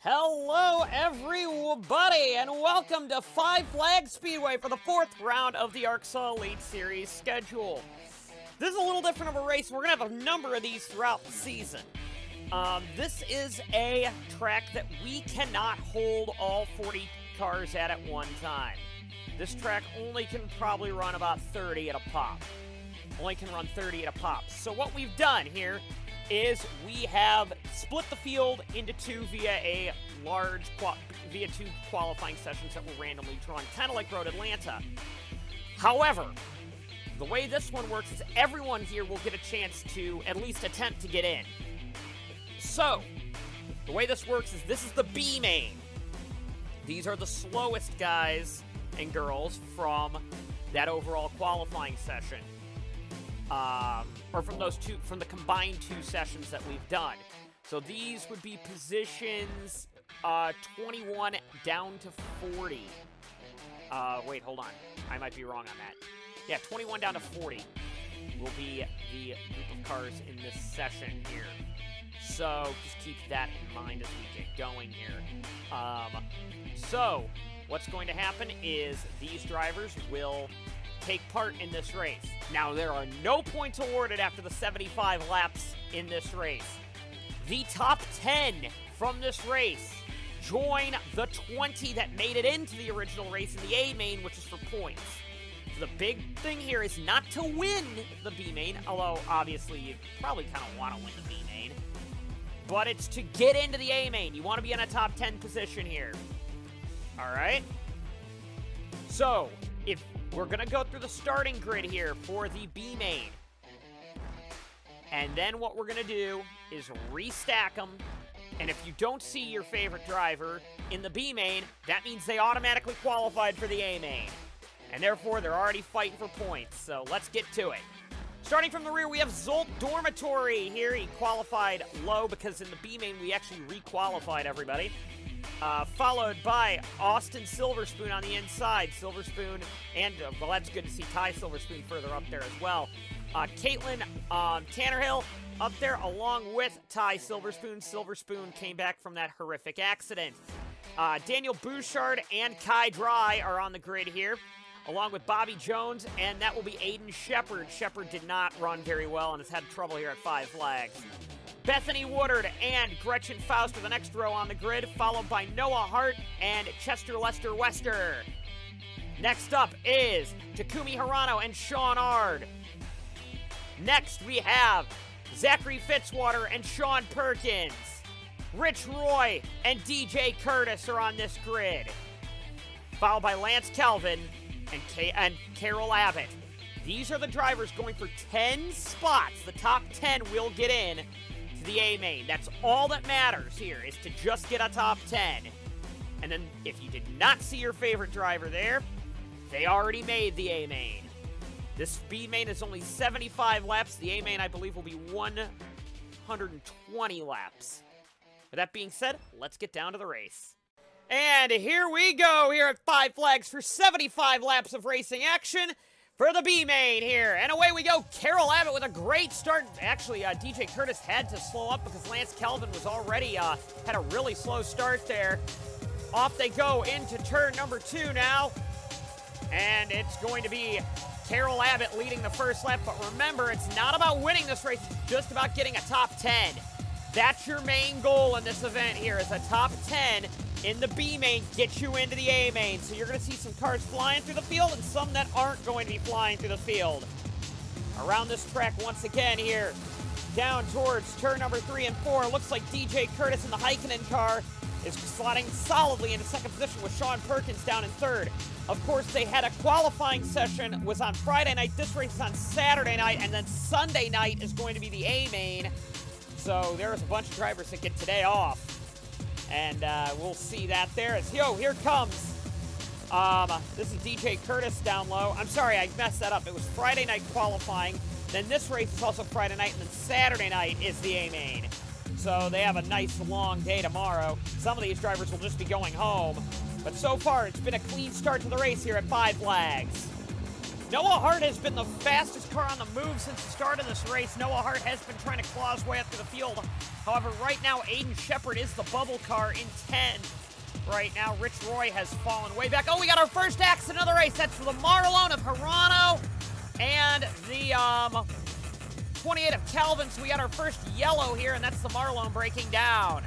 Hello, everybody, and welcome to Five Flags Speedway for the fourth round of the ARCSOA Elite Series schedule. This is a little different of a race. We're going to have a number of these throughout the season. This is a track that we cannot hold all 40 cars at one time. This track only can probably run about 30 at a pop. Only can run 30 at a pop. So what we've done here is we have split the field into two via two qualifying sessions that were randomly drawn, kind of like Road Atlanta. However, the way this one works is everyone here will get a chance to at least attempt to get in. So, the way this works is this is the B main. These are the slowest guys and girls from that overall qualifying session. Or from the combined two sessions that we've done. So these would be positions 21 down to 40. Wait, hold on. I might be wrong on that. Yeah, 21 down to 40 will be the group of cars in this session here. So just keep that in mind as we get going here. So what's going to happen is these drivers will take part in this race. Now, there are no points awarded after the 75 laps in this race. The top 10 from this race join the 20 that made it into the original race in the A main, which is for points. So the big thing here is not to win the B main, although obviously you probably kind of want to win the B main, but it's to get into the A main. You want to be in a top 10 position here. All right? So, if we're going to go through the starting grid here for the B main. And then what we're going to do is restack them. And if you don't see your favorite driver in the B main, that means they automatically qualified for the A main. And therefore, they're already fighting for points. So let's get to it. Starting from the rear, we have Zolt Dormitory here. He qualified low because in the B main, we actually re-qualified everybody. Followed by Austin Silverspoon on the inside. Silverspoon, and, well, that's good to see Ty Silverspoon further up there as well. Caitlin Tannerhill up there along with Ty Silverspoon. Silverspoon came back from that horrific accident. Daniel Bouchard and Kai Dry are on the grid here, along with Bobby Jones, and that will be Aiden Shepard. Shepard did not run very well and has had trouble here at Five Flags. Bethany Woodard and Gretchen Faust are the next row on the grid, followed by Noah Hart and Chester Lester Wester. Next up is Takumi Hirano and Sean Ard. Next, we have Zachary Fitzwater and Sean Perkins. Rich Roy and DJ Curtis are on this grid, followed by Lance Kelvin and Carol Abbott. These are the drivers going for 10 spots. The top 10 will get in to the A main. That's all that matters here, is to just get a top 10. And then if you did not see your favorite driver there, they already made the A main. This B main is only 75 laps. The A main, I believe, will be 120 laps. With that being said, let's get down to the race. And here we go here at Five Flags for 75 laps of racing action for the B main here. And away we go. Carol Abbott with a great start. Actually, DJ Curtis had to slow up because Lance Kelvin was already had a really slow start there. Off they go into turn number 2 now. And it's going to be Carol Abbott leading the first lap. But remember, it's not about winning this race. It's just about getting a top 10. That's your main goal in this event here, is a top 10 in the B main, get you into the A main. So you're going to see some cars flying through the field and some that aren't going to be flying through the field. Around this track once again here, down towards turn number 3 and 4. It looks like DJ Curtis in the Heikkinen car is slotting solidly into second position with Sean Perkins down in third. Of course, they had a qualifying session, was on Friday night. This race is on Saturday night, and then Sunday night is going to be the A main. So there's a bunch of drivers that get today off. And we'll see that there. Here comes. This is DJ Curtis down low. I'm sorry, I messed that up. It was Friday night qualifying. Then this race is also Friday night, and then Saturday night is the A main. So they have a nice long day tomorrow. Some of these drivers will just be going home. But so far, it's been a clean start to the race here at Five Flags. Noah Hart has been the fastest car on the move since the start of this race. Noah Hart has been trying to claw his way up to the field. However, right now, Aiden Shepard is the bubble car in 10. Right now, Rich Roy has fallen way back. Oh, we got our first accident of the race. That's for the Marlon of Hirano and the 28 of Calvin. So we got our first yellow here, and that's the Marlon breaking down.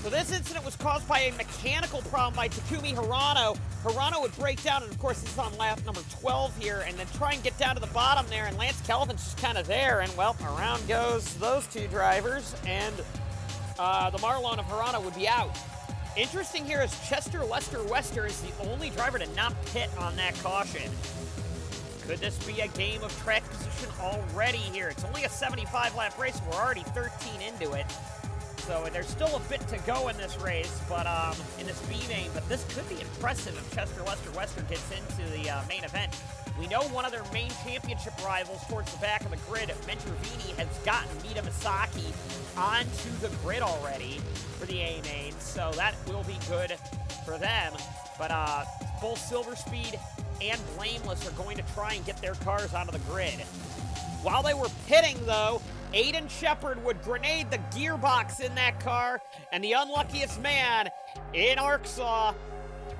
So this incident was caused by a mechanical problem by Takumi Hirano. Hirano would break down, and of course this is on lap number 12 here, and then try and get down to the bottom there, and Lance Calvin's just kind of there, and well, around goes those two drivers, and the Marlon of Hirano would be out. Interesting here is Chester Lester Wester is the only driver to not pit on that caution. Could this be a game of track position already here? It's only a 75-lap race, and we're already 13 into it. So there's still a bit to go in this race, but in this B main, but this could be impressive if Chester Lester Wester gets into the main event. We know one of their main championship rivals towards the back of the grid, Mentrovini, has gotten Mita Misaki onto the grid already for the A main, so that will be good for them. But both Silver Speed and Blameless are going to try and get their cars onto the grid. While they were pitting, though, Aiden Shepard would grenade the gearbox in that car, and the unluckiest man in ARCSOA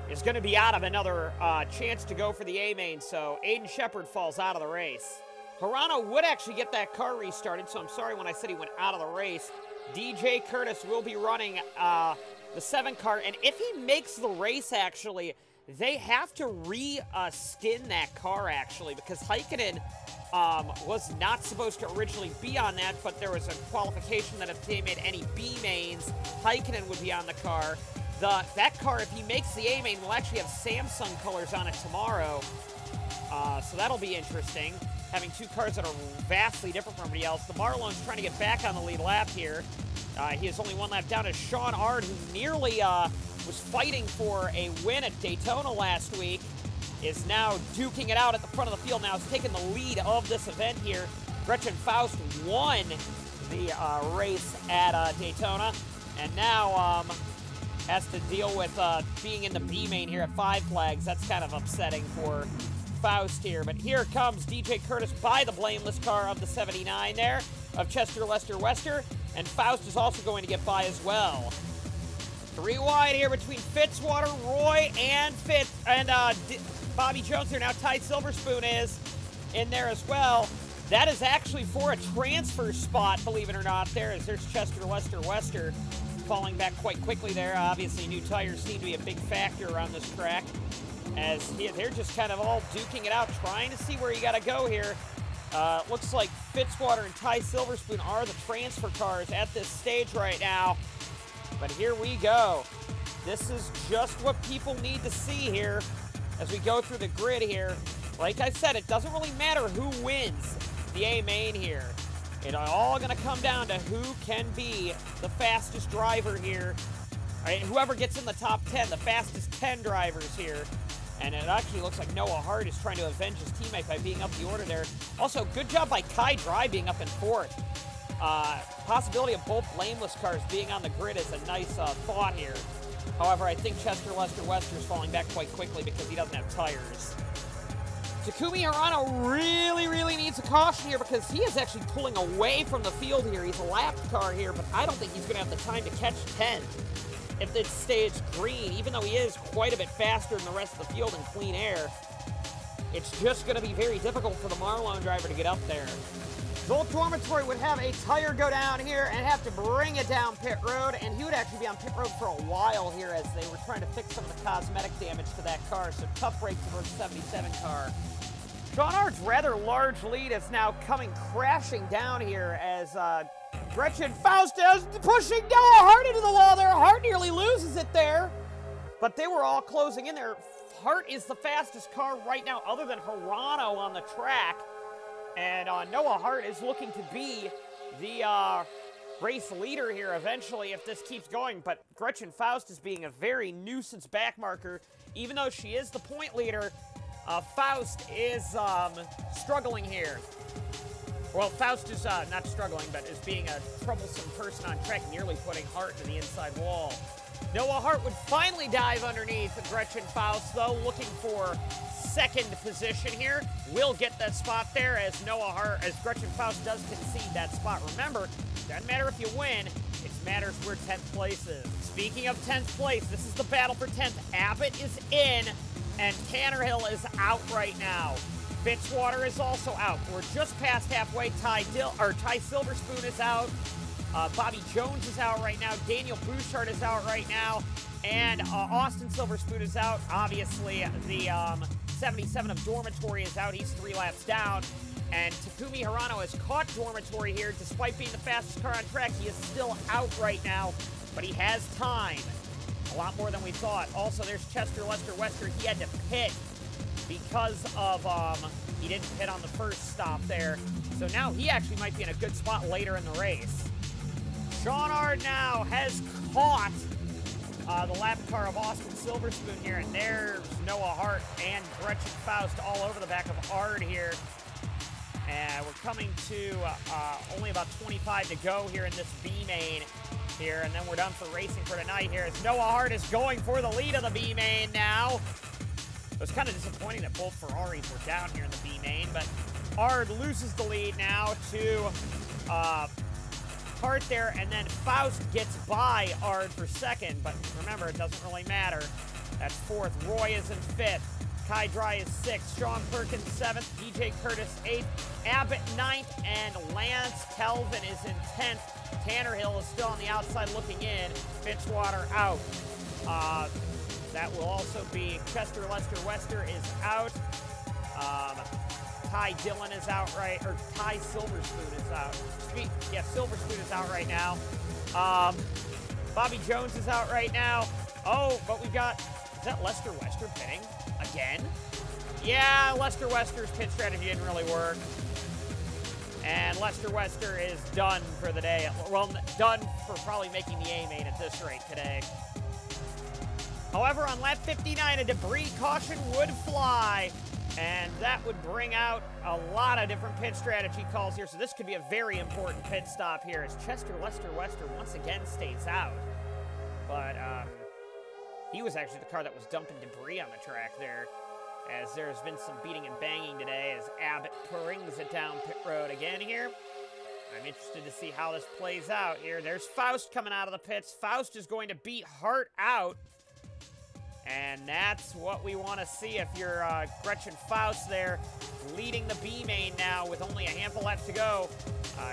is going to be out of another chance to go for the A-main, so Aiden Shepard falls out of the race. Hirano would actually get that car restarted, so I'm sorry when I said he went out of the race. DJ Curtis will be running the 7 car, and if he makes the race, actually, they have to re-skin that car, actually, because Heikkinen was not supposed to originally be on that, but there was a qualification that if they made any B mains, Heikkinen would be on the car. That car, if he makes the A main, will actually have Samsung colors on it tomorrow. So that'll be interesting, having 2 cars that are vastly different from everybody else. The Marlon's trying to get back on the lead lap here. He is only 1 lap down as Sean Ard, who nearly was fighting for a win at Daytona last week, is now duking it out at the front of the field. Now, has taken the lead of this event here. Gretchen Faust won the race at Daytona, and now has to deal with being in the B main here at 5 Flags. That's kind of upsetting for Faust here. But here comes DJ Curtis by the Blameless car of the 79 there, of Chester Lester Wester, and Faust is also going to get by as well. 3 wide here between Fitzwater, Roy, and Bobby Jones here. Now Ty Silverspoon is in there as well. That is actually for a transfer spot, believe it or not. There's Chester Lester Wester falling back quite quickly there. Obviously, new tires seem to be a big factor around this track, as they're just kind of all duking it out, trying to see where you got to go here. Looks like Fitzwater and Ty Silverspoon are the transfer cars at this stage right now. But here we go. This is just what people need to see here as we go through the grid here. Like I said, it doesn't really matter who wins the A main here. It's all going to come down to who can be the fastest driver here. All right, whoever gets in the top 10, the fastest 10 drivers here. And it actually looks like Noah Hart is trying to avenge his teammate by being up the order there. Also, good job by Kai Dry being up in 4th. Possibility of both Blameless cars being on the grid is a nice thought here. However, I think Chester Lester Wester is falling back quite quickly because he doesn't have tires. Takumi Hirano really needs a caution here because he is actually pulling away from the field here. He's a lapped car here, but I don't think he's going to have the time to catch 10th if it stays green, even though he is quite a bit faster than the rest of the field in clean air. It's just going to be very difficult for the Marlon driver to get up there. Joel Dormitory would have a tire go down here and have to bring it down pit road, and he would actually be on pit road for a while here as they were trying to fix some of the cosmetic damage to that car, so tough break for the 77 car. Sean Ard's rather large lead is now coming crashing down here as Gretchen Faust is pushing Noah Hart into the wall there. Hart nearly loses it there, but they were all closing in there. Hart is the fastest car right now other than Hirano on the track. And Noah Hart is looking to be the race leader here eventually if this keeps going. But Gretchen Faust is being a very nuisance backmarker. Even though she is the point leader, Faust is struggling here. Well, Faust is not struggling, but is being a troublesome person on track, nearly putting Hart to the inside wall. Noah Hart would finally dive underneath Gretchen Faust, though, looking for second position here will get that spot there as Gretchen Faust does concede that spot. Remember, doesn't matter if you win, it matters where 10th place is. Speaking of 10th place, this is the battle for 10th. Abbott is in, and Tannerhill is out right now. Fitzwater is also out. We're just past halfway. Ty Silverspoon is out. Bobby Jones is out right now. Daniel Bouchard is out right now. And Austin Silverspoon is out. Obviously, the 77 of Dormitory is out. He's 3 laps down. And Takumi Hirano has caught Dormitory here. Despite being the fastest car on track, he is still out right now. But he has time. A lot more than we thought. Also, there's Chester Lester Wester. He had to pit because of, he didn't pit on the first stop there. So now he actually might be in a good spot later in the race. Sean Ard now has caught the lap car of Austin Silverspoon here, and there's Noah Hart and Gretchen Faust all over the back of Ard here. And we're coming to only about 25 to go here in this B main here, and then we're done for racing for tonight here as Noah Hart is going for the lead of the B main now. It was kind of disappointing that both Ferraris were down here in the B main, but Ard loses the lead now to Hart there, and then Faust gets by Ard for second, but remember, it doesn't really matter. That's fourth. Roy is in fifth. Kai Dry is sixth. Sean Perkins seventh. DJ Curtis eighth. Abbott ninth, and Lance Kelvin is in 10th. Tannerhill is still on the outside looking in. Fitzwater out. That will also be Chester Lester Wester is out. Ty Dillon is out or Ty Silverspoon is out. Yeah, Silverspoon is out right now. Bobby Jones is out right now. Oh, but we've got, is that Lester Wester pitting again? Yeah, Lester Wester's pit strategy didn't really work. And Lester Wester is done for the day. Well, done for probably making the A main at this rate today. However, on lap 59, a debris caution would fly, and that would bring out a lot of different pit strategy calls here. So this could be a very important pit stop here as Chester Lester Wester once again stays out. But he was actually the car that was dumping debris on the track there, as there's been some beating and banging today as Abbott brings it down pit road again here. I'm interested to see how this plays out here. There's Faust coming out of the pits. Faust is going to beat Hart out. And that's what we want to see if you're Gretchen Faust there, leading the B main now with only a handful left to go.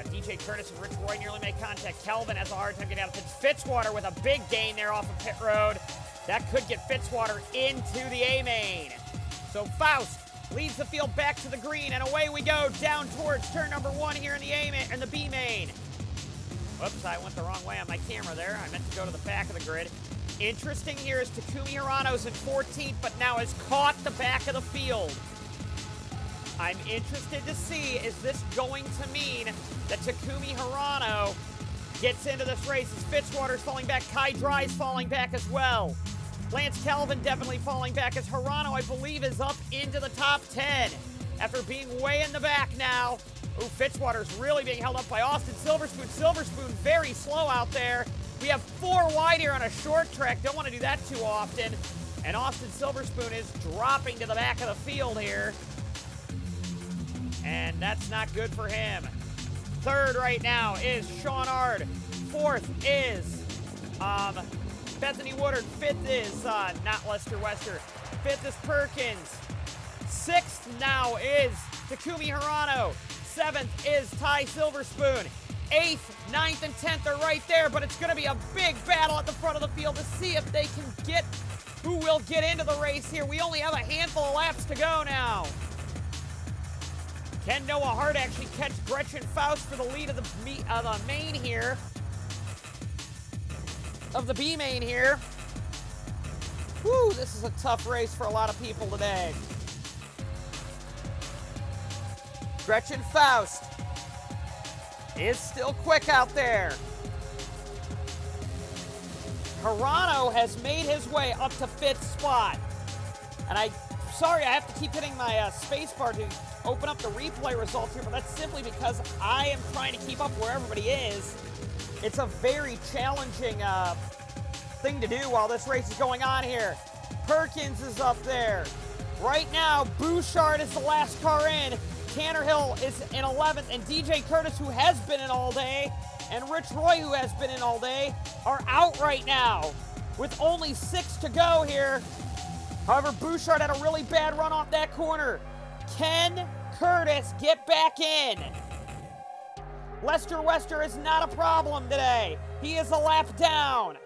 DJ Curtis and Rich Roy nearly make contact. Kelvin has a hard time getting out of the pits. Fitzwater with a big gain there off of pit road. That could get Fitzwater into the A main. So Faust leads the field back to the green, and away we go down towards turn number 1 here in the A main, in the B main. Whoops, I went the wrong way on my camera there. I meant to go to the back of the grid. Interesting here is Takumi Hirano's in 14th, but now has caught the back of the field. I'm interested to see, is this going to mean that Takumi Hirano gets into this race as Fitzwater's falling back, Kai Dry's falling back as well. Lance Kelvin definitely falling back as Hirano, I believe, is up into the top 10 after being way in the back now. Ooh, Fitzwater's really being held up by Austin Silverspoon. Silverspoon very slow out there. We have 4 wide here on a short track. Don't want to do that too often. And Austin Silverspoon is dropping to the back of the field here. And that's not good for him. Third right now is Sean Ard. Fourth is Bethany Woodard. Fifth is not Lester Wester. Fifth is Perkins. Sixth now is Takumi Hirano. Seventh is Ty Silverspoon. 8th, 9th, and 10th are right there, but it's going to be a big battle at the front of the field to see if they can get who will get into the race here. We only have a handful of laps to go now. Can Noah Hart actually catch Gretchen Faust for the lead of the main here? Of the B main here. Whew, this is a tough race for a lot of people today. Gretchen Faust is still quick out there. Hirano has made his way up to 5th spot. And sorry, I have to keep hitting my space bar to open up the replay results here, but that's simply because I am trying to keep up where everybody is. It's a very challenging thing to do while this race is going on here. Perkins is up there. Right now, Bouchard is the last car in. Tannerhill is in 11th, and DJ Curtis, who has been in all day, and Rich Roy, who has been in all day, are out right now with only 6 to go here. However, Bouchard had a really bad run off that corner. Can Curtis get back in? Lester Wester is not a problem today. He is a lap down.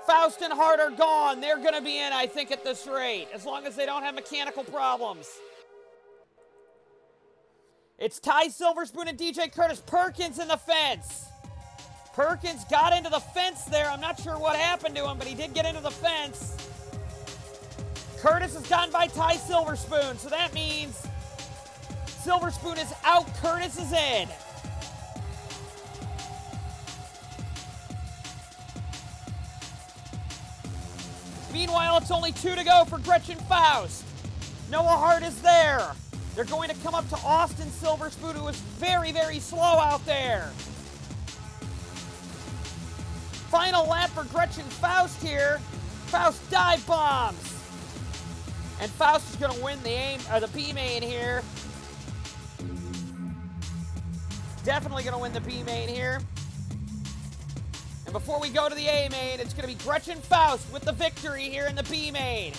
Faust and Hart are gone. They're going to be in, I think, at this rate, as long as they don't have mechanical problems. It's Ty Silverspoon and DJ Curtis. Perkins in the fence. Perkins got into the fence there. I'm not sure what happened to him, but he did get into the fence. Curtis has gone by Ty Silverspoon, so that means Silverspoon is out, Curtis is in. Meanwhile, it's only 2 to go for Gretchen Faust. Noah Hart is there. They're going to come up to Austin Silverspoon, who is very, very slow out there. Final lap for Gretchen Faust here. Faust dive bombs. And Faust is going to win the B main here. Definitely going to win the B main here. And before we go to the A main, it's going to be Gretchen Faust with the victory here in the B main.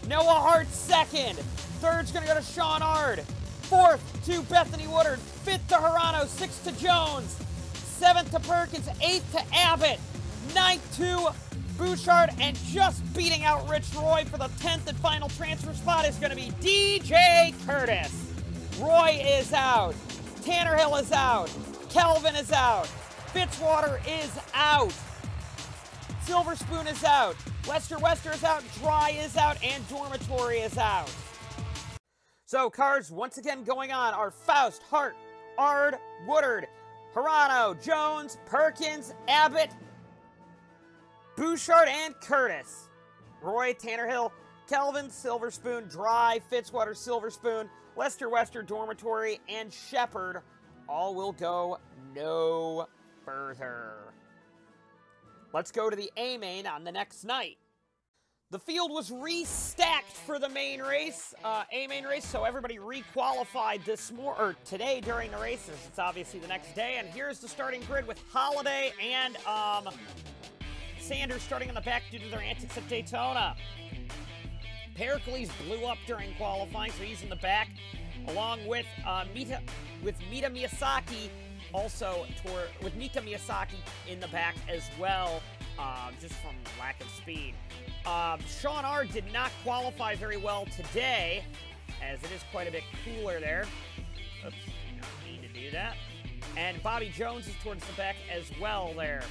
Noah Hart second. Third's going to go to Sean Ard. Fourth to Bethany Woodard. Fifth to Hirano. Sixth to Jones. Seventh to Perkins. Eighth to Abbott. Ninth to Bouchard. And just beating out Rich Roy for the 10th and final transfer spot is going to be DJ Curtis. Roy is out. Tannerhill is out. Kelvin is out. Fitzwater is out. Silverspoon is out. Lester Wester is out. Dry is out. And Dormitory is out. So cars once again going on are Faust, Hart, Ard, Woodard, Hirano, Jones, Perkins, Abbott, Bouchard, and Curtis. Roy, Tannerhill, Kelvin, Silverspoon, Dry, Fitzwater, Silverspoon, Lester Wester, Dormitory, and Shepard all will go no further. Let's go to the A main on the next night. The field was restacked for the main race, A main race, so everybody re-qualified today during the races. It's obviously the next day, and here's the starting grid with Holiday and Sanders starting on the back due to their antics at Daytona. Pericles blew up during qualifying, so he's in the back, along with Mita Miyazaki, with Mika Miyazaki in the back as well, just from lack of speed. Sean Ard did not qualify very well today, as it is quite a bit cooler there. Oops, do not need to do that. And Bobby Jones is towards the back as well there.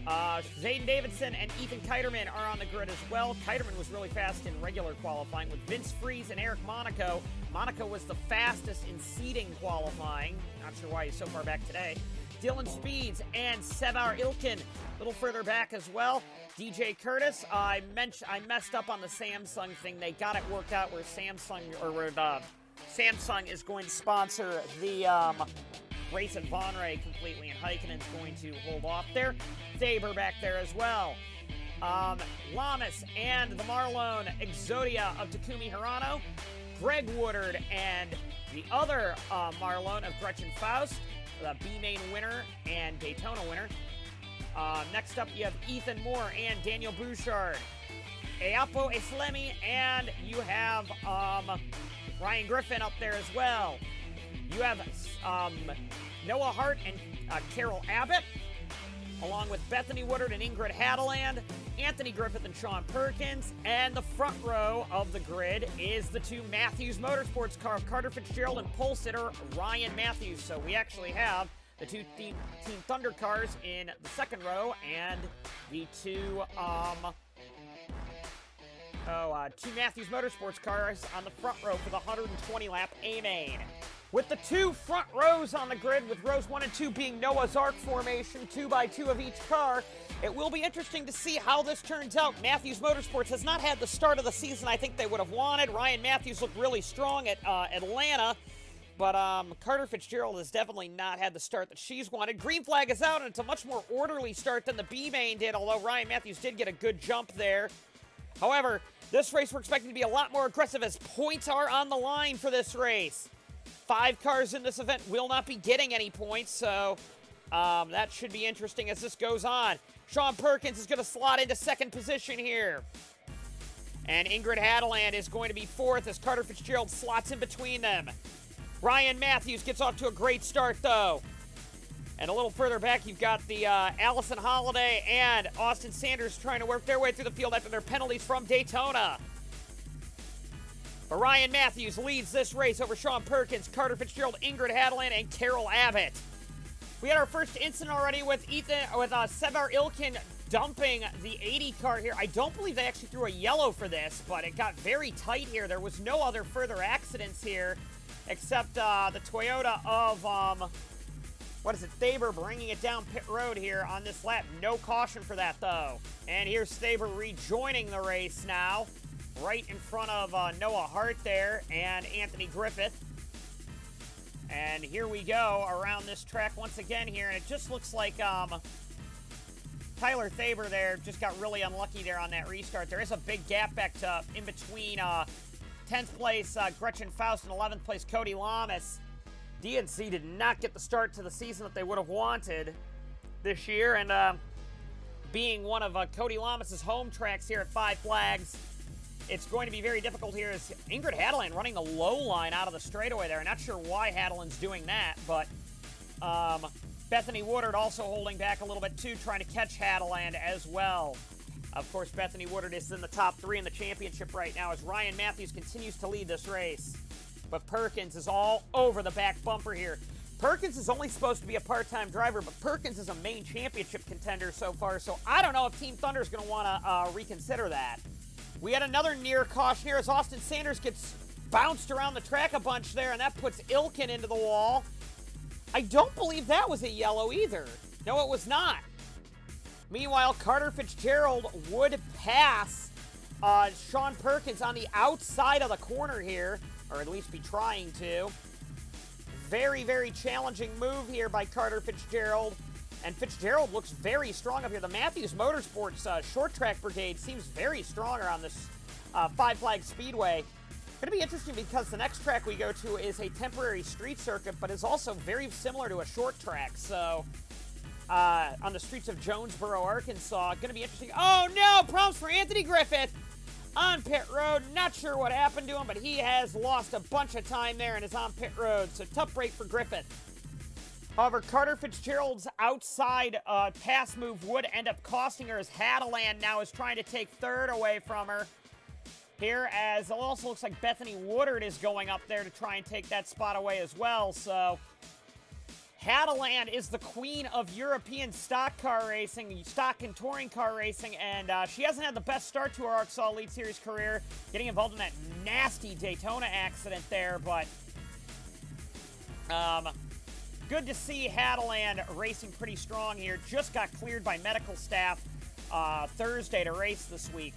Zayden Davidson and Ethan Kiterman are on the grid as well. Kiterman was really fast in regular qualifying with Vince Freeze and Eric Monaco. Monaco was the fastest in seeding qualifying. Not sure why he's so far back today. Dylan Speeds and Sevar Ilkin a little further back as well. DJ Curtis, I messed up on the Samsung thing. They got it worked out where Samsung is going to sponsor the race at Von Ray completely, and Heikkinen's going to hold off there. Faber back there as well. Lamas and the Marlone Exodia of Takumi Hirano. Greg Woodard and the other Marlone of Gretchen Faust, the B-Main winner and Daytona winner. Next up, you have Ethan Moore and Daniel Bouchard. Eapo Eslemi, and you have Ryan Griffin up there as well. You have Noah Hart and Carol Abbott, along with Bethany Woodard and Ingrid Hadeland, Anthony Griffith and Sean Perkins, and the front row of the grid is the two Matthews Motorsports car, Carter Fitzgerald and pole sitter Ryan Matthews. So we actually have the two Team Thunder cars in the second row, and the two Matthews Motorsports cars on the front row for the 120-lap A-Main. With the two front rows on the grid, with rows 1 and 2 being Noah's Ark formation, 2 by 2 of each car, it will be interesting to see how this turns out. Matthews Motorsports has not had the start of the season I think they would have wanted. Ryan Matthews looked really strong at Atlanta, But Carter Fitzgerald has definitely not had the start that she's wanted. Green flag is out, and it's a much more orderly start than the B-main did, although Ryan Matthews did get a good jump there. However, this race we're expecting to be a lot more aggressive as points are on the line for this race. 5 cars in this event will not be getting any points, so that should be interesting as this goes on. Sean Perkins is going to slot into second position here. And Ingrid Hadeland is going to be fourth as Carter Fitzgerald slots in between them. Ryan Matthews gets off to a great start, though. And a little further back, you've got the Allison Holiday and Austin Sanders trying to work their way through the field after their penalties from Daytona. But Ryan Matthews leads this race over Sean Perkins, Carter Fitzgerald, Ingrid Hadeland, and Carol Abbott. We had our first incident already with Sevar Ilkin dumping the 80 car here. I don't believe they actually threw a yellow for this, but it got very tight here. There was no other further accidents here except the Toyota of, Thaber bringing it down pit road here on this lap. No caution for that, though. And here's Thaber rejoining the race now, right in front of Noah Hart there and Anthony Griffith. And here we go around this track once again here, and it just looks like Tyler Thaber there just got really unlucky there on that restart. There is a big gap back to in between 10th place Gretchen Faust and 11th place Cody Lamas. DNC did not get the start to the season that they would have wanted this year, and being one of Cody Lamas' home tracks here at Five Flags, it's going to be very difficult here as Ingrid Hadeland running the low line out of the straightaway there. I'm not sure why Hadeland's doing that, but Bethany Woodard also holding back a little bit too, trying to catch Hadeland as well. Of course, Bethany Woodard is in the top 3 in the championship right now as Ryan Matthews continues to lead this race. But Perkins is all over the back bumper here. Perkins is only supposed to be a part-time driver, but Perkins is a main championship contender so far, so I don't know if Team Thunder is going to want to reconsider that. We had another near caution here as Austin Sanders gets bounced around the track a bunch there, and that puts Ilkin into the wall. I don't believe that was a yellow either. No, it was not. Meanwhile, Carter Fitzgerald would pass Sean Perkins on the outside of the corner here, or at least be trying to. Very, very challenging move here by Carter Fitzgerald. And Fitzgerald looks very strong up here. The Matthews Motorsports short track brigade seems very strong around this Five Flags Speedway. Going to be interesting because the next track we go to is a temporary street circuit, but is also very similar to a short track. So, on the streets of Jonesboro, Arkansas, going to be interesting. Oh no, problems for Anthony Griffith on pit road. Not sure what happened to him, but he has lost a bunch of time there and is on pit road. So tough break for Griffith. However, Carter Fitzgerald's outside pass move would end up costing her as Hadeland now is trying to take third away from her. Here, as it also looks like Bethany Woodard is going up there to try and take that spot away as well. So, Hadeland is the queen of European stock car racing, stock and touring car racing, and she hasn't had the best start to her ARCSOA Elite Series career, getting involved in that nasty Daytona accident there, but good to see Hadeland racing pretty strong here. Just got cleared by medical staff Thursday to race this week.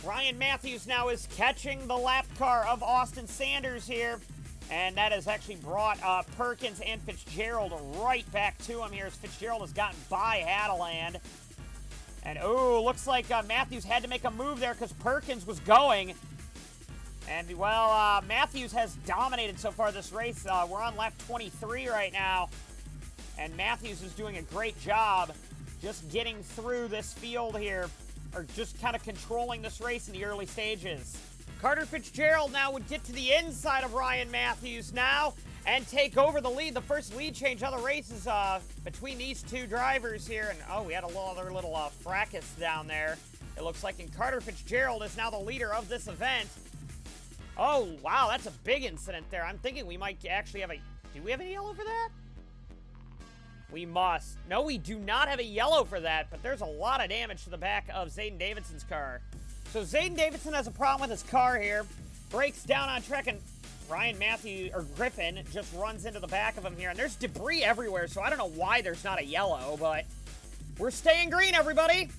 Ryan Matthews now is catching the lap car of Austin Sanders here. And that has actually brought Perkins and Fitzgerald right back to him here as Fitzgerald has gotten by Hadeland. And, oh, looks like Matthews had to make a move there because Perkins was going. And, well, Matthews has dominated so far this race. We're on lap 23 right now. And Matthews is doing a great job just getting through this field here, or just kind of controlling this race in the early stages. Carter Fitzgerald now would get to the inside of Ryan Matthews now and take over the lead. The first lead change of the race is between these two drivers here. And, oh, we had a little fracas down there, it looks like. And Carter Fitzgerald is now the leader of this event. Oh, wow, that's a big incident there. I'm thinking we might actually have a... Do we have a yellow for that? We must. No, we do not have a yellow for that, but there's a lot of damage to the back of Zayden Davidson's car. So Zayden Davidson has a problem with his car here. Breaks down on track, and Ryan Griffin just runs into the back of him here. And there's debris everywhere, so I don't know why there's not a yellow, but we're staying green, everybody.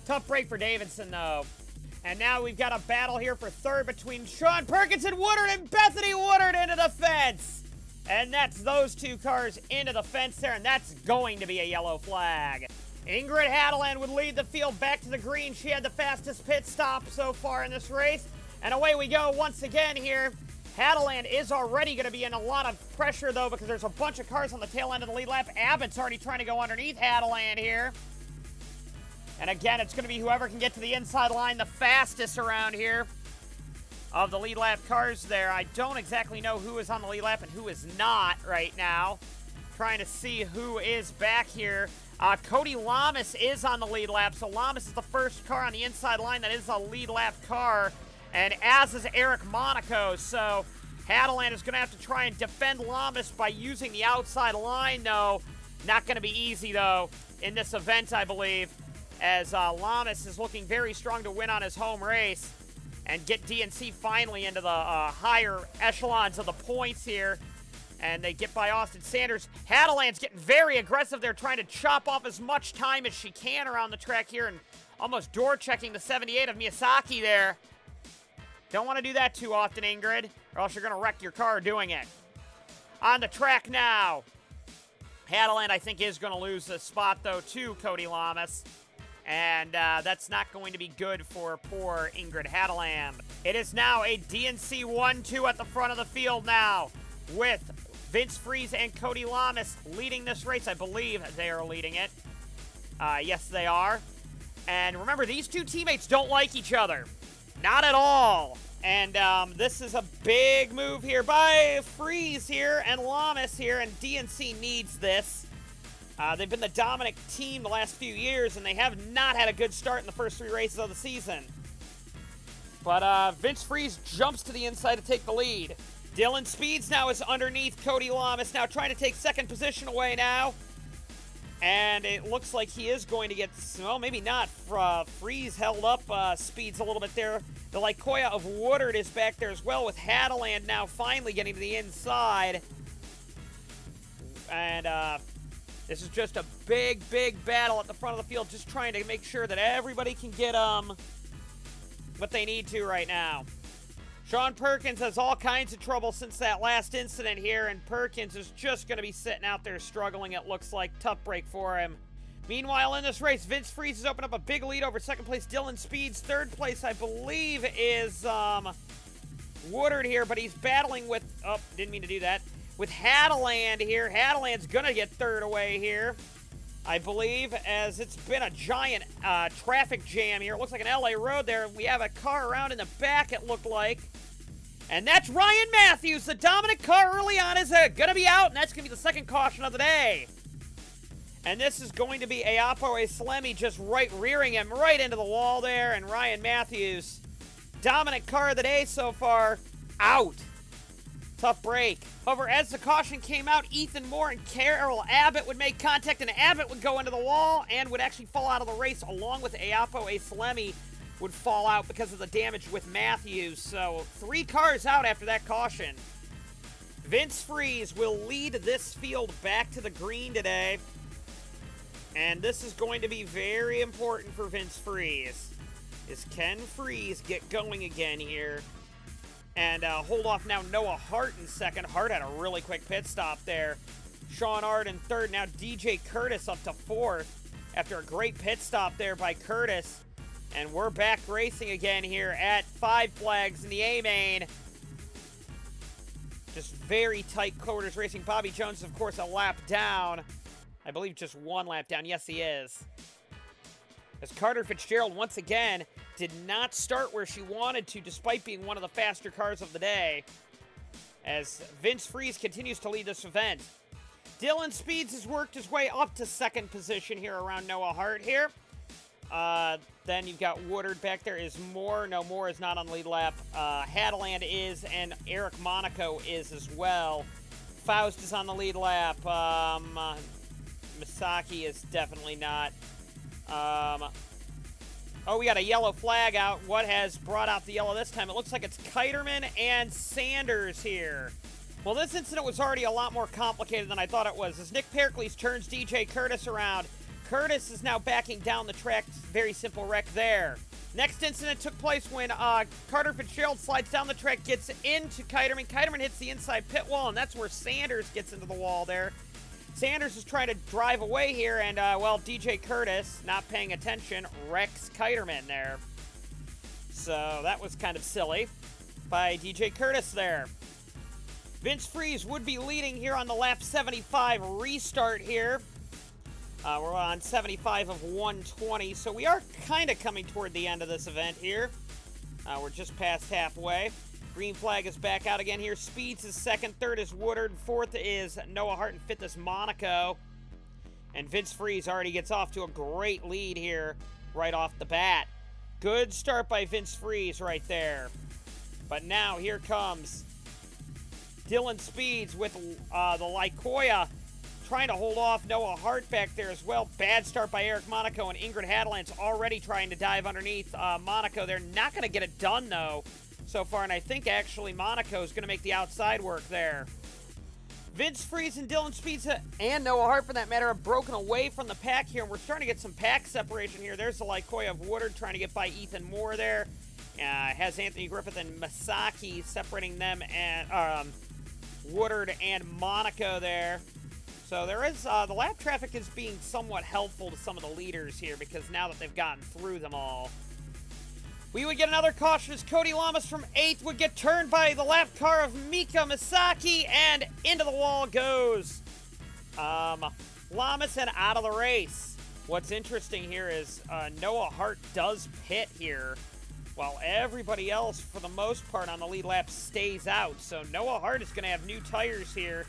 Tough break for Davidson, though. And now we've got a battle here for third between Sean Perkins and Woodard, and Bethany Woodard into the fence. And that's those two cars into the fence there, and that's going to be a yellow flag. Ingrid Hadeland would lead the field back to the green. She had the fastest pit stop so far in this race. And away we go once again here. Hadeland is already going to be in a lot of pressure, though, because there's a bunch of cars on the tail end of the lead lap. Abbott's already trying to go underneath Hadeland here. And again, it's going to be whoever can get to the inside line the fastest around here of the lead lap cars there. I don't exactly know who is on the lead lap and who is not right now. Trying to see who is back here. Cody Lamas is on the lead lap, so Lamas is the first car on the inside line that is a lead lap car, and as is Eric Monaco. So Hadeland is going to have to try and defend Lamas by using the outside line, though. Not going to be easy, though, in this event, I believe, as Lamas is looking very strong to win on his home race and get DNC finally into the higher echelons of the points here. And they get by Austin Sanders. Hadeland's getting very aggressive there, trying to chop off as much time as she can around the track here, and almost door-checking the 78 of Miyazaki there. Don't want to do that too often, Ingrid, or else you're going to wreck your car doing it. On the track now. Hadeland, I think, is going to lose the spot, though, to Cody Lamas. And that's not going to be good for poor Ingrid Hadeland. It is now a DNC 1-2 at the front of the field now, with Vince Freeze and Cody Lamas leading this race. I believe they are leading it. Yes, they are. And remember, these two teammates don't like each other. Not at all. And this is a big move here by Freeze here and Lamas here, and DNC needs this. They've been the dominant team the last few years, and they have not had a good start in the first 3 races of the season. But Vince Freeze jumps to the inside to take the lead. Dylan Speeds now is underneath Cody Lamas, now trying to take second position away now. And it looks like he is going to get, well, maybe not. Freeze held up Speeds a little bit there. The Lycoya of Woodard is back there as well, with Hadeland now finally getting to the inside. And this is just a big, big battle at the front of the field, just trying to make sure that everybody can get what they need to right now. Sean Perkins has all kinds of trouble since that last incident here, and Perkins is just going to be sitting out there struggling, it looks like. Tough break for him. Meanwhile, in this race, Vince Freeze has opened up a big lead over second place Dylan Speeds. Third place, I believe, is Woodard here, but he's battling with, oh, didn't mean to do that, with Hadeland here. Hadeland's going to get third away here, I believe, as it's been a giant traffic jam here. It looks like an LA road there. We have a car around in the back, it looked like. And that's Ryan Matthews. The dominant car early on is going to be out, and that's going to be the second caution of the day. And this is going to be Ayapo Eslemi just rearing him right into the wall there. And Ryan Matthews, dominant car of the day so far, out. Tough break. However, as the caution came out, Ethan Moore and Carol Abbott would make contact, and Abbott would go into the wall and would actually fall out of the race, along with Ayapo Eslemi would fall out because of the damage with Matthews. So 3 cars out after that caution. Vince Freeze will lead this field back to the green today. And this is going to be very important for Vince Freeze. Is Ken Freeze get going again here? And hold off now Noah Hart in second. Hart had a really quick pit stop there. Sean Ard in third. Now DJ Curtis up to fourth after a great pit stop there by Curtis. And we're back racing again here at Five Flags in the A-Main. Just very tight quarters racing. Bobby Jones, of course, a lap down. I believe just 1 lap down. Yes, he is. As Carter Fitzgerald, once again, did not start where she wanted to, despite being one of the faster cars of the day, as Vince Freeze continues to lead this event. Dylan Speeds has worked his way up to second position here around Noah Hart here. Then you've got Woodard back there. Is Moore? No, Moore is not on the lead lap. Hadeland is, and Eric Monaco is as well. Faust is on the lead lap. Misaki is definitely not. Oh, we got a yellow flag out. What has brought out the yellow this time? It looks like it's Kiterman and Sanders here. Well, this incident was already a lot more complicated than I thought it was, as Nick Pericles turns DJ Curtis around. Curtis is now backing down the track. Very simple wreck there. Next incident took place when Carter Fitzgerald slides down the track, gets into Kiterman. Kiterman hits the inside pit wall, and that's where Sanders gets into the wall there. Sanders is trying to drive away here, and, well, DJ Curtis, not paying attention, wrecks Kiterman there. So that was kind of silly by DJ Curtis there. Vince Freeze would be leading here on the lap 75 restart here. We're on 75 of 120, so we are kind of coming toward the end of this event here. We're just past halfway. Green flag is back out again here. Speeds is second, third is Woodard, fourth is Noah Hart, and fifth is Monaco. And Vince Freeze already gets off to a great lead here right off the bat. Good start by Vince Freeze right there. But now here comes Dylan Speeds with the Lycoya trying to hold off Noah Hart back there as well. Bad start by Eric Monaco, and Ingrid Hadeland's already trying to dive underneath Monaco. They're not going to get it done, though, so far, and I think actually Monaco is going to make the outside work there. Vince Freeze and Dylan Speeds, and Noah Hart, for that matter, have broken away from the pack here, and we're starting to get some pack separation here. There's the Lycoya of Woodard trying to get by Ethan Moore there. Has Anthony Griffith and Masaki separating them, and Woodard and Monaco there. So there is, the lap traffic is being somewhat helpful to some of the leaders here, because now that they've gotten through them all. We would get another caution as Cody Lamas from 8th would get turned by the lap car of Mika Misaki, and into the wall goes Lamas and out of the race. What's interesting here is Noah Hart does pit here, while everybody else, for the most part, on the lead lap stays out. So Noah Hart is going to have new tires here.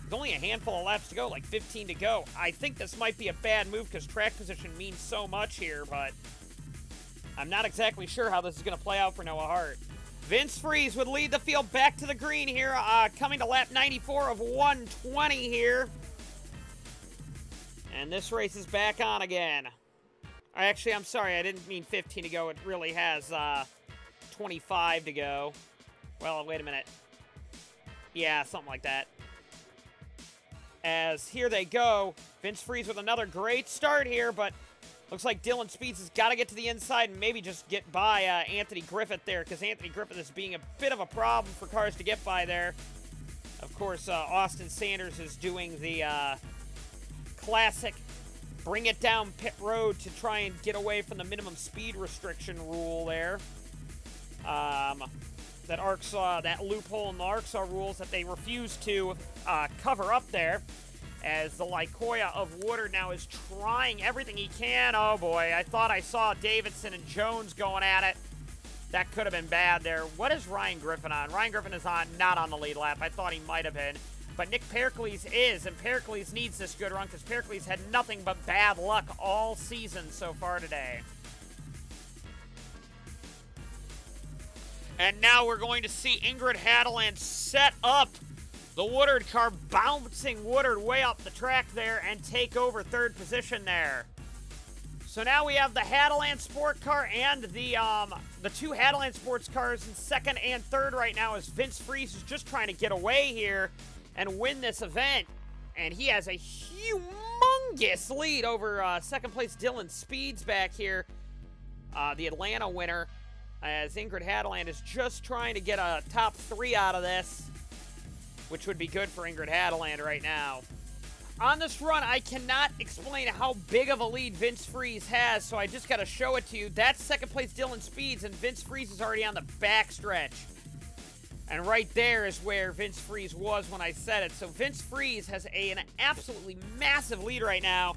There's only a handful of laps to go, like 15 to go. I think this might be a bad move because track position means so much here, but I'm not exactly sure how this is going to play out for Noah Hart. Vince Freeze would lead the field back to the green here, coming to lap 94 of 120 here. And this race is back on again. Actually, I'm sorry, I didn't mean 15 to go. It really has 25 to go. Well, wait a minute. Yeah, something like that. As here they go, Vince Freeze with another great start here, but looks like Dylan Speeds has got to get to the inside and maybe just get by Anthony Griffith there, because Anthony Griffith is being a bit of a problem for cars to get by there. Of course, Austin Sanders is doing the classic bring it down pit road to try and get away from the minimum speed restriction rule there. That ARCSOA, that loophole in the ARCSOA rules that they refuse to cover up there, as the Lycoya of Woodard now is trying everything he can. Oh boy, I thought I saw Davidson and Jones going at it. That could have been bad there. What is Ryan Griffin on? Ryan Griffin is not on the lead lap. I thought he might have been. But Nick Pericles is, and Pericles needs this good run because Pericles had nothing but bad luck all season so far today. And now we're going to see Ingrid Hadeland set up the Woodard car, bouncing Woodard way up the track there and take over third position there. So now we have the Hadeland Sport Car and the two Hadeland Sports cars in second and third right now, as Vince Freeze is just trying to get away here and win this event. And he has a humongous lead over second place Dylan Speeds back here, the Atlanta winner, as Ingrid Hadeland is just trying to get a top 3 out of this, which would be good for Ingrid Hadeland right now. On this run, I cannot explain how big of a lead Vince Freeze has, so I just got to show it to you. That's second place Dylan Speeds, and Vince Freeze is already on the backstretch. And right there is where Vince Freeze was when I said it. So Vince Freeze has an absolutely massive lead right now.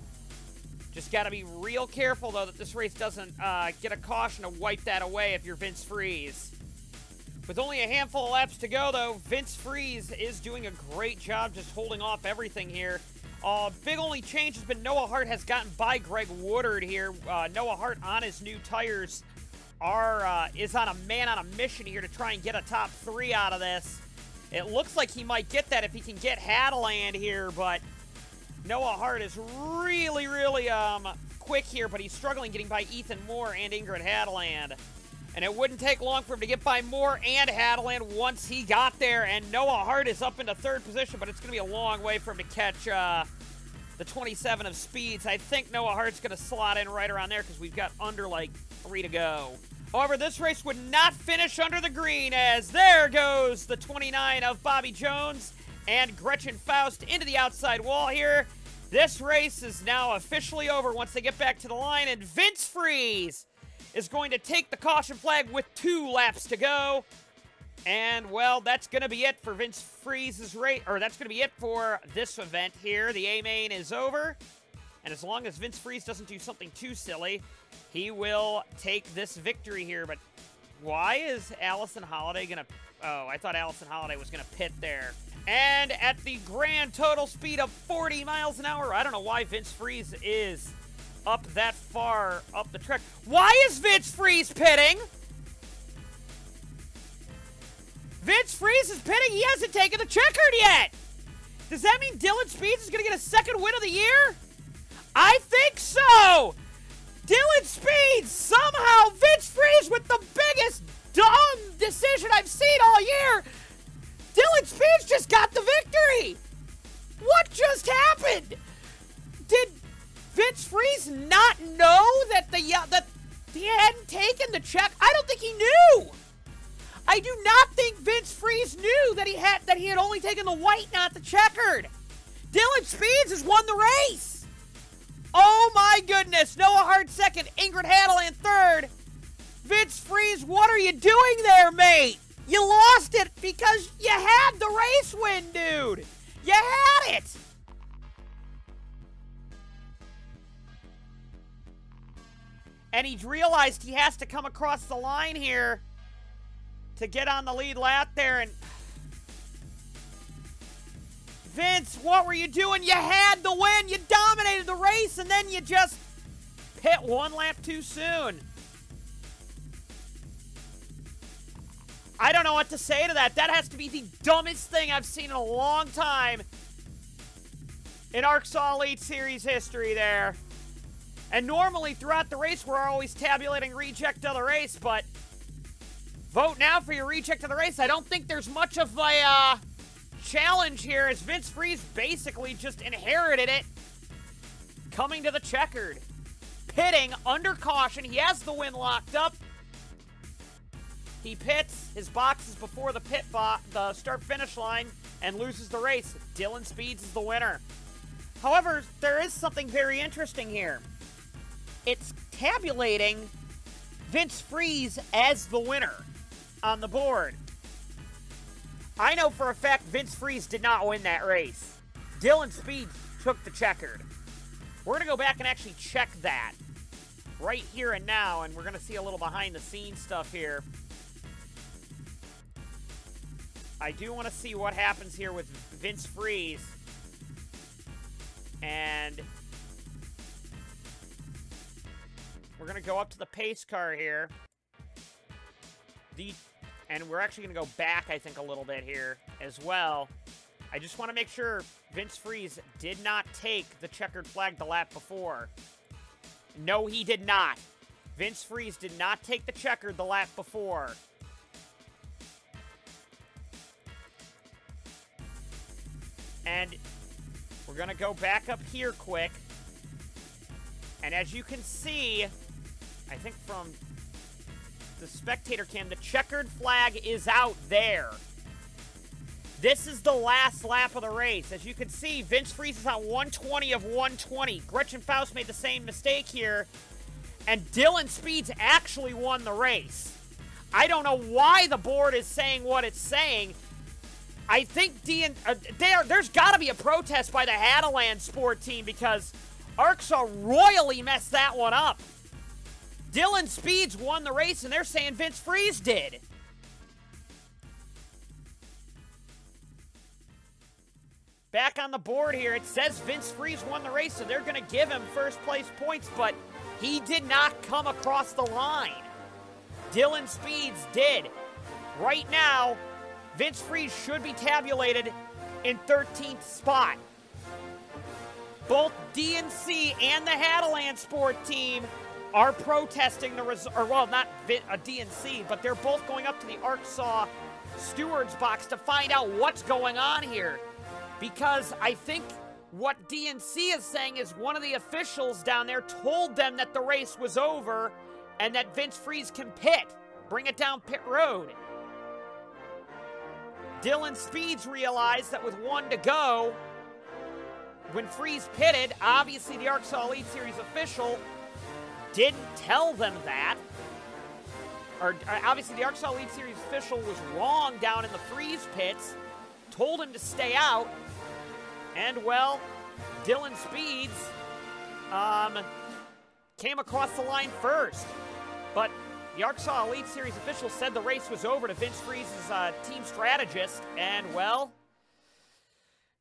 Just got to be real careful, though, that this race doesn't get a caution to wipe that away if you're Vince Freeze. With only a handful of laps to go, though, Vince Freeze is doing a great job just holding off everything here. Big only change has been Noah Hart has gotten by Greg Woodard here. Noah Hart on his new tires is on a mission here to try and get a top 3 out of this. It looks like he might get that if he can get Hadeland here, but Noah Hart is really, really quick here, but he's struggling getting by Ethan Moore and Ingrid Hadeland. And it wouldn't take long for him to get by Moore and Hadeland once he got there. And Noah Hart is up into third position, but it's going to be a long way for him to catch the 27 of Speeds. I think Noah Hart's going to slot in right around there because we've got under like 3 to go. However, this race would not finish under the green, as there goes the 29 of Bobby Jones and Gretchen Faust into the outside wall here. This race is now officially over once they get back to the line, and Vince Freeze is going to take the caution flag with 2 laps to go. And, well, that's going to be it for Vince Freeze's race, or that's going to be it for this event here. The A-Main is over, and as long as Vince Freeze doesn't do something too silly, he will take this victory here. But why is Allison Holiday going to... Oh, I thought Allison Holiday was going to pit there. And at the grand total speed of 40 miles an hour, I don't know why Vince Freeze is up that far up the track. Why is Vince Freeze pitting? Vince Freeze is pitting. He hasn't taken the checkered yet. Does that mean Dylan Speeds is going to get a second win of the year? I think so. Dylan Speeds, somehow Vince Freeze with the biggest dumb decision I've seen all year. Dylan Speeds just got the victory. What just happened? Did Vince Freeze not know that that he hadn't taken the check? I don't think he knew. I do not think Vince Freeze knew that he had only taken the white, not the checkered. Dylan Speeds has won the race. Oh my goodness. Noah Hart second, Ingrid Hadeland third. Vince Freeze, what are you doing there, mate? You lost it because you had the race win, dude. You had it. And he realized he has to come across the line here to get on the lead lap there. And Vince, what were you doing? You had the win. You dominated the race, and then you just pit 1 lap too soon. I don't know what to say to that. That has to be the dumbest thing I've seen in a long time in ARCSOA Elite Series history there. And normally throughout the race, we're always tabulating reject of the race, but vote now for your reject of the race. I don't think there's much of a challenge here, as Vince Freeze basically just inherited it. Coming to the checkered. Pitting under caution. He has the win locked up. He pits, his box is before the start-finish line, and loses the race. Dylan Speeds is the winner. However, there is something very interesting here. It's tabulating Vince Freeze as the winner on the board. I know for a fact Vince Freeze did not win that race. Dylan Speeds took the checkered. We're going to go back and actually check that right here and now, and we're going to see a little behind-the-scenes stuff here. I do want to see what happens here with Vince Freeze. And we're going to go up to the pace car here. And we're actually going to go back, I think, a little bit here as well. I just want to make sure Vince Freeze did not take the checkered flag the lap before. No, he did not. Vince Freeze did not take the checkered the lap before. And we're going to go back up here quick. And as you can see, I think from the spectator cam, the checkered flag is out there. This is the last lap of the race. As you can see, Vince Freeze is on 120 of 120. Gretchen Faust made the same mistake here. And Dylan Speeds actually won the race. I don't know why the board is saying what it's saying. I think there's got to be a protest by the Hadeland Sport team, because ARCSOA royally messed that one up. Dylan Speeds won the race, and they're saying Vince Freeze did. Back on the board here, it says Vince Freeze won the race, so they're going to give him first place points, but he did not come across the line. Dylan Speeds did. Right now, Vince Freeze should be tabulated in 13th spot. Both DNC and the Hadeland Sport team are protesting the result, or well, not a DNC, but they're both going up to the ARCSOA stewards box to find out what's going on here. Because I think what DNC is saying is one of the officials down there told them that the race was over, and that Vince Freeze can pit, bring it down pit road. Dylan Speeds realized that with 1 to go, when Freeze pitted, obviously the ARCSOA Elite Series official didn't tell them that. Or obviously the ARCSOA Elite Series official was wrong down in the Freeze pits, told him to stay out, and well, Dylan Speeds came across the line first. But the ARCSOA Elite Series official said the race was over to Vince Freeze's team strategist, and well,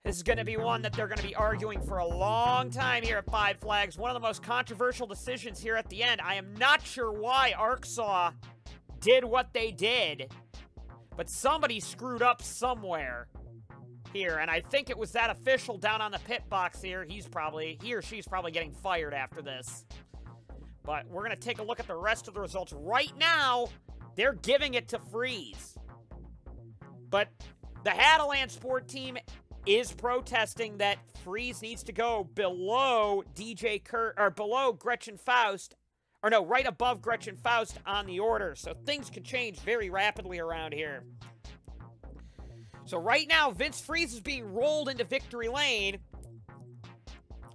this is going to be one that they're going to be arguing for a long time here at Five Flags. One of the most controversial decisions here at the end. I am not sure why ARCSOA did what they did, but somebody screwed up somewhere here, and I think it was that official down on the pit box here. He or she's probably getting fired after this. But we're going to take a look at the rest of the results. Right now, they're giving it to Freeze. But the Hadeland Sport team is protesting that Freeze needs to go below below Gretchen Faust, or no, right above Gretchen Faust on the order. So things could change very rapidly around here. So right now, Vince Freeze is being rolled into victory lane.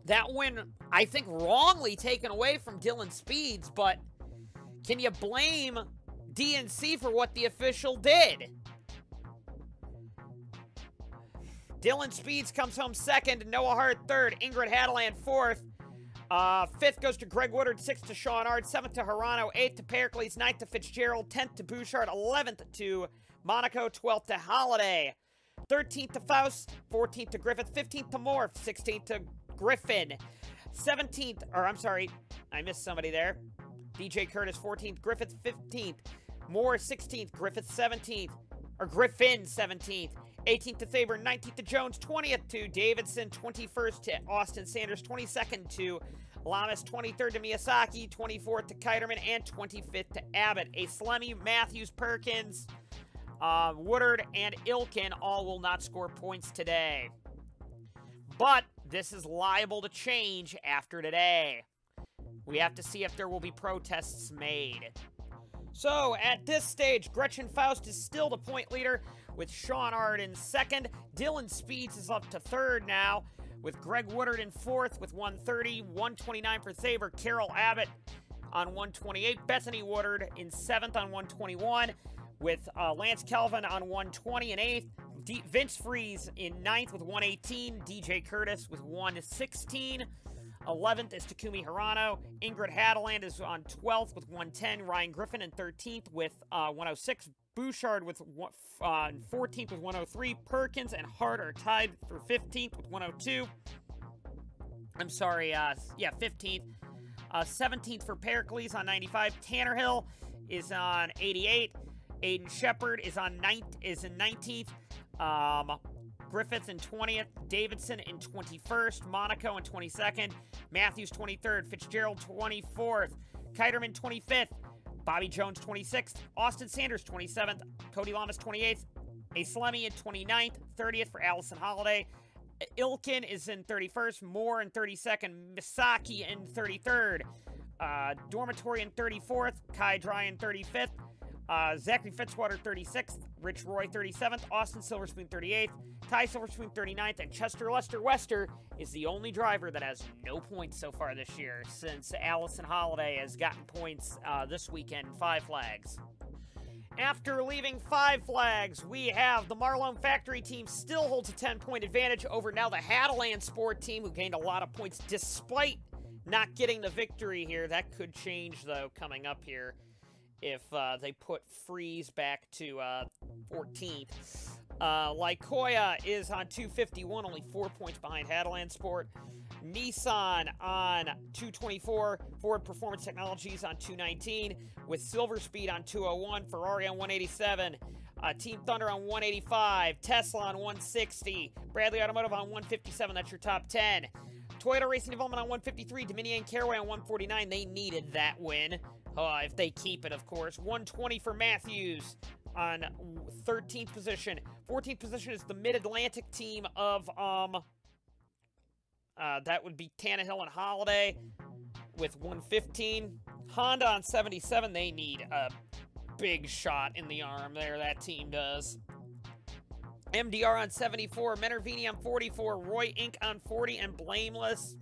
That win, I think, wrongly taken away from Dylan Speeds, but can you blame DNC for what the official did? Dylan Speeds comes home second, Noah Hart third, Ingrid Hadeland fourth. Fifth goes to Greg Woodard, sixth to Sean Ard, seventh to Hirano, eighth to Pericles, ninth to Fitzgerald, 10th to Bouchard, 11th to Monaco, 12th to Holiday, 13th to Faust, 14th to Griffith, 15th to Morph, 16th to Griffin, 17th, or I'm sorry, I missed somebody there. DJ Curtis, 14th, Griffith, 15th, Moore, 16th, Griffith, 17th, or Griffin, 17th, 18th to Thaber, 19th to Jones, 20th to Davidson, 21st to Austin Sanders, 22nd to Lamas, 23rd to Miyazaki, 24th to Kiterman, and 25th to Abbott. A Slemmy, Matthews, Perkins, Woodard, and Ilkin all will not score points today. But this is liable to change after today. We have to see if there will be protests made. So, at this stage, Gretchen Faust is still the point leader with Sean Ard in second. Dylan Speeds is up to third now with Greg Woodard in fourth with 130, 129 for Thaber. Carol Abbott on 128. Bethany Woodard in seventh on 121 with Lance Kelvin on 120 and eighth. Vince Freeze in 9th with 118. DJ Curtis with 116. 11th is Takumi Hirano. Ingrid Hadeland is on 12th with 110. Ryan Griffin in 13th with 106. Bouchard with 14th with 103. Perkins and Hart are tied for 15th with 102. I'm sorry, 15th. 17th for Pericles on 95. Tanner Hill is on 88. Aiden Shepard is in 19th. Griffith in 20th, Davidson in 21st, Monaco in 22nd, Matthews 23rd, Fitzgerald 24th, Kiterman 25th, Bobby Jones 26th, Austin Sanders 27th, Cody Lamas 28th, A Slemmy in 29th, 30th for Allison Holiday, Ilkin is in 31st, Moore in 32nd, Misaki in 33rd, Dormitory in 34th, Kai Dry in 35th, Zachary Fitzwater 36th, Rich Roy 37th, Austin Silverspoon 38th, Ty Silverspoon 39th, and Chester Lester Wester is the only driver that has no points so far this year since Allison Holiday has gotten points this weekend, Five Flags. After leaving Five Flags, we have the Marlone Factory team still holds a 10-point advantage over now the Hadeland Sport team, who gained a lot of points despite not getting the victory here. That could change, though, coming up here if they put Freeze back to 14th. Lycoya is on 251, only 4 points behind Hadeland Sport. Nissan on 224, Ford Performance Technologies on 219, with Silver Speed on 201, Ferrari on 187, Team Thunder on 185, Tesla on 160, Bradley Automotive on 157, that's your top 10. Toyota Racing Development on 153, Dominion Caraway on 149, they needed that win, if they keep it, of course. 120 for Matthews on 13th position. 14th position is the Mid-Atlantic team of, that would be Tannehill and Holiday with 115. Honda on 77, they need a big shot in the arm there, that team does. MDR on 74, Menervini on 44, Roy Inc. on 40, and Blameless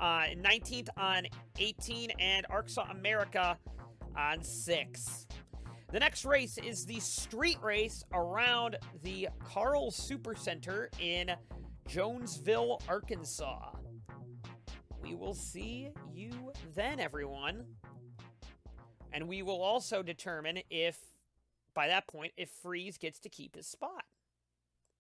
19th on 18, and ARCSOA America on 6. The next race is the street race around the Carl Supercenter in Jonesville, Arkansas. We will see you then, everyone. And we will also determine if, by that point, if Freeze gets to keep his spot.